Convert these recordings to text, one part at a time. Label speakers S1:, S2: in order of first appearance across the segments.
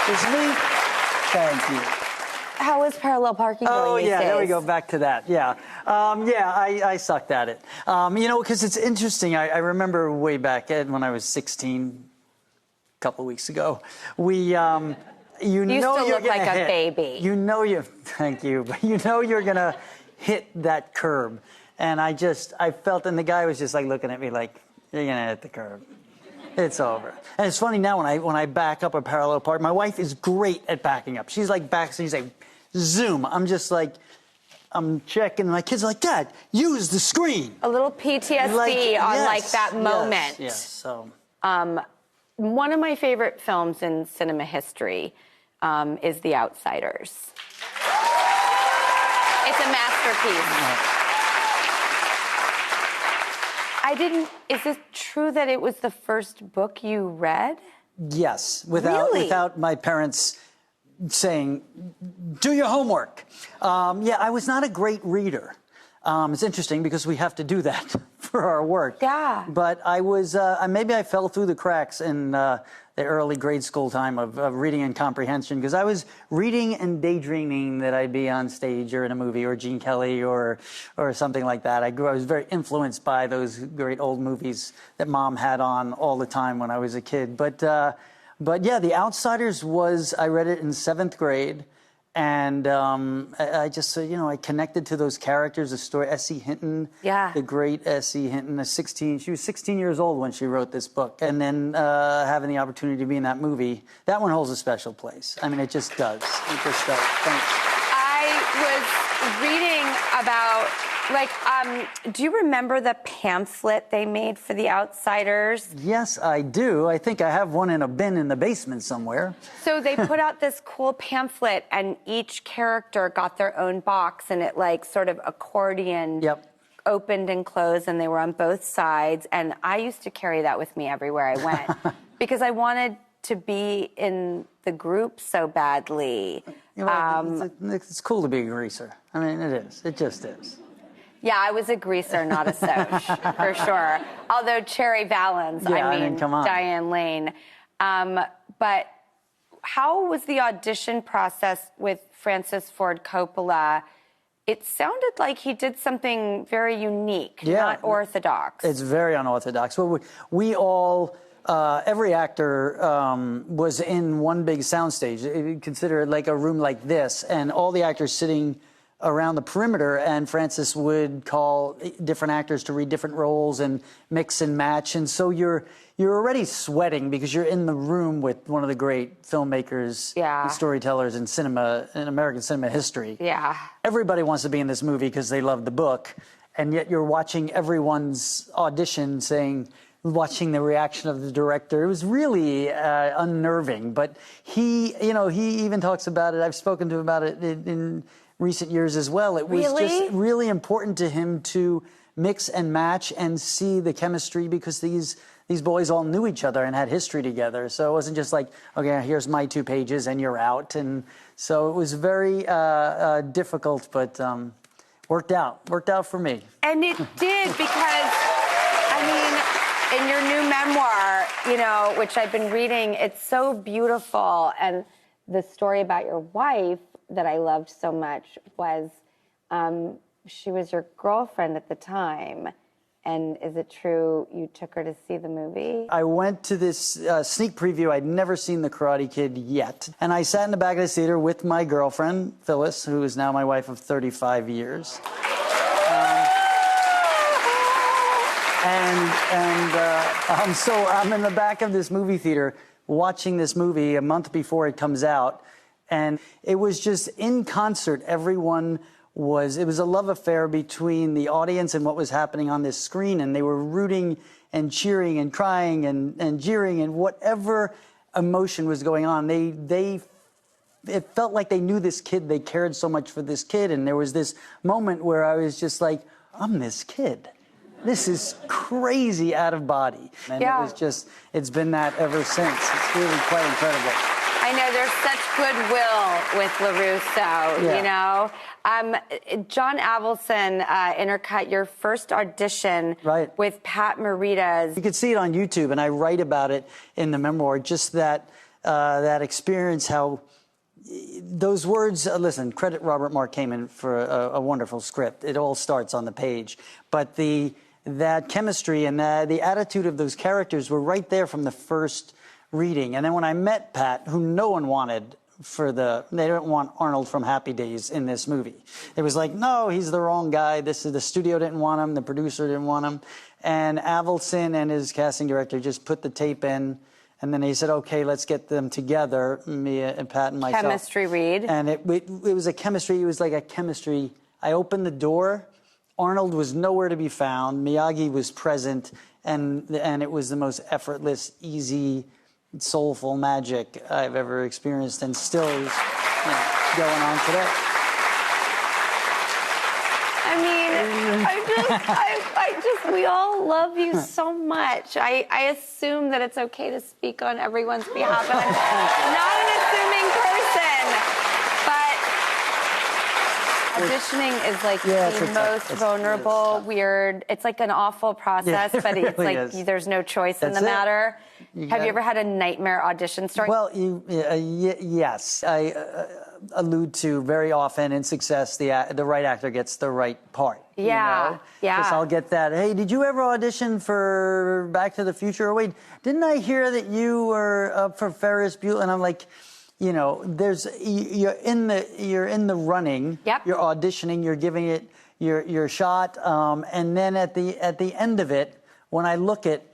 S1: It's me. Thank you.
S2: How is parallel parking going these days?
S1: There we go, back to that, I sucked at it. You know, because it's interesting, I remember way back when I was 16, a couple of weeks ago, you still
S2: look like a baby.
S1: You know thank you, but you know you're gonna hit that curb. And I felt, and the guy was just like looking at me like, you're gonna hit the curb. It's over. And it's funny now when I back up a parallel park, my wife is great at backing up. She's like she's like, zoom. I'm just like, I'm checking. My kids are like, Dad, use the screen.
S2: A little PTSD like that moment.
S1: Yes. So.
S2: One of my favorite films in cinema history is The Outsiders. It's a masterpiece. Is it true that it was the first book you read?
S1: Yes,
S2: Really?
S1: without my parents saying, do your homework. I was not a great reader. It's interesting because we have to do that for our work.
S2: Yeah.
S1: But I was, maybe I fell through the cracks in the early grade school time of reading and comprehension, because I was reading and daydreaming that I'd be on stage or in a movie or Gene Kelly or something like that. I was very influenced by those great old movies that Mom had on all the time when I was a kid. But yeah, The Outsiders I read it in 7th grade. And I just, I connected to those characters, the story, S.E. Hinton, the great S.E. Hinton, she was 16 years old when she wrote this book. And then having the opportunity to be in that movie, that one holds a special place. I mean, it just does. It just does. Thanks.
S2: I was reading about, do you remember the pamphlet they made for The Outsiders?
S1: Yes, I do. I think I have one in a bin in the basement somewhere.
S2: So they put out this cool pamphlet, and each character got their own box, and it sort of accordion opened and closed, and they were on both sides. And I used to carry that with me everywhere I went because I wanted to be in the group so badly.
S1: It's cool to be a greaser. I mean, it is. It just is.
S2: Yeah, I was a greaser, not a soch, for sure. Although Cherry Valens,
S1: come on.
S2: Diane Lane. But how was the audition process with Francis Ford Coppola? It sounded like he did something very unique, not orthodox.
S1: It's very unorthodox. Well, we all, every actor was in one big soundstage. Consider it like a room like this, and all the actors sitting around the perimeter, and Francis would call different actors to read different roles and mix and match. And so you're already sweating because you're in the room with one of the great filmmakers and storytellers in American cinema history.
S2: Yeah.
S1: Everybody wants to be in this movie because they love the book, and yet you're watching everyone's audition watching the reaction of the director. It was really unnerving, but he even talks about it. I've spoken to him about it in recent years as well. It was just really important to him to mix and match and see the chemistry, because these boys all knew each other and had history together. So it wasn't just like, okay, here's my 2 pages and you're out. And so it was very difficult, but worked out for me.
S2: And it did, because, in your new memoir, which I've been reading, it's so beautiful. And the story about your wife that I loved so much was she was your girlfriend at the time. And is it true you took her to see the movie?
S1: I went to this sneak preview. I'd never seen The Karate Kid yet. And I sat in the back of the theater with my girlfriend, Phyllis, who is now my wife of 35 years. So I'm in the back of this movie theater watching this movie a month before it comes out. And it was just in concert. It was a love affair between the audience and what was happening on this screen. And they were rooting and cheering and crying and jeering, and whatever emotion was going on. It felt like they knew this kid. They cared so much for this kid. And there was this moment where I was just like, I'm this kid. This is crazy out of body. And it was just, it's been that ever since. It's really quite incredible.
S2: I know, there's such goodwill with LaRusso, John Avildsen intercut your first audition with Pat Morita's.
S1: You can see it on YouTube, and I write about it in the memoir, just that that experience, how those words, listen, credit Robert Mark Kamen for a wonderful script. It all starts on the page. But that chemistry and the attitude of those characters were right there from the first reading. And then when I met Pat, who no one wanted they don't want Arnold from Happy Days in this movie. It was like, no, he's the wrong guy. The studio didn't want him. The producer didn't want him. And Avildsen and his casting director just put the tape in. And then he said, okay, let's get them together, me and Pat and myself.
S2: Chemistry read.
S1: And it was a chemistry. It was like a chemistry. I opened the door. Arnold was nowhere to be found. Miyagi was present. And it was the most effortless, easy, soulful magic I've ever experienced, and still is going on today.
S2: I mean, we all love you so much. I assume that it's okay to speak on everyone's behalf, and I'm not an assuming person. Auditioning is like the most vulnerable, weird. It's like an awful process, but it's really like there's no choice in the matter. Have you ever had a nightmare audition story?
S1: Well, yes. I allude to very often in success, the right actor gets the right part.
S2: Yeah, yeah.
S1: Because I'll get that. Hey, did you ever audition for Back to the Future? Or wait, didn't I hear that you were up for Ferris Bueller? And I'm like, you're in the running.
S2: Yep.
S1: You're auditioning. You're giving it your shot. And then at the end of it, when I look at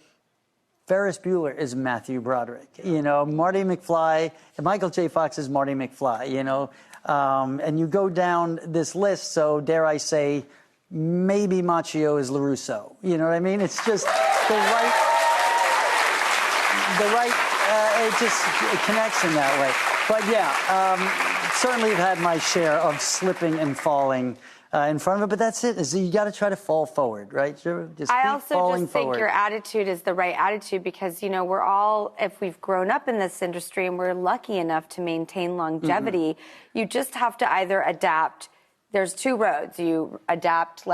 S1: Ferris Bueller is Matthew Broderick. Marty McFly, Michael J. Fox is Marty McFly. And you go down this list. So dare I say, maybe Macchio is LaRusso. You know what I mean? It's just the right. It connects in that way. But yeah, certainly I've had my share of slipping and falling in front of it, but that's it. You got to try to fall forward, right?
S2: I also think your attitude is the right attitude because, we're all, if we've grown up in this industry and we're lucky enough to maintain longevity, you just have to either adapt. There's two roads. You adapt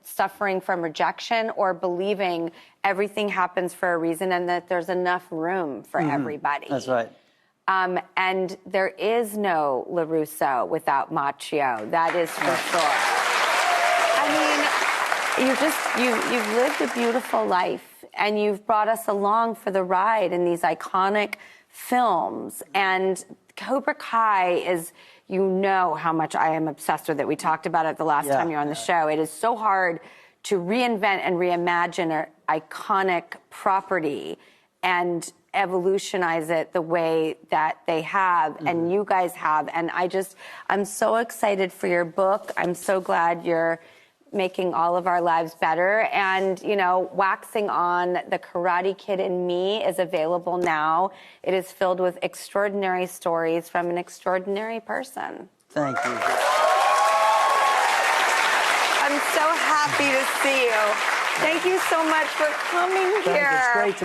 S2: suffering from rejection or believing everything happens for a reason and that there's enough room for everybody.
S1: That's right.
S2: And there is no LaRusso without Macchio. That is for sure. I mean, you've lived a beautiful life, and you've brought us along for the ride in these iconic films. And Cobra Kai is, how much I am obsessed with it. We talked about it the last time you were on the show. It is so hard to reinvent and reimagine an iconic property and evolutionize it the way that they have and you guys have. And I'm so excited for your book. I'm so glad you're making all of our lives better. And, Waxing On the Karate Kid in Me is available now. It is filled with extraordinary stories from an extraordinary person.
S1: Thank you.
S2: I'm so happy to see you. Thank you so much for coming here.
S1: It's great to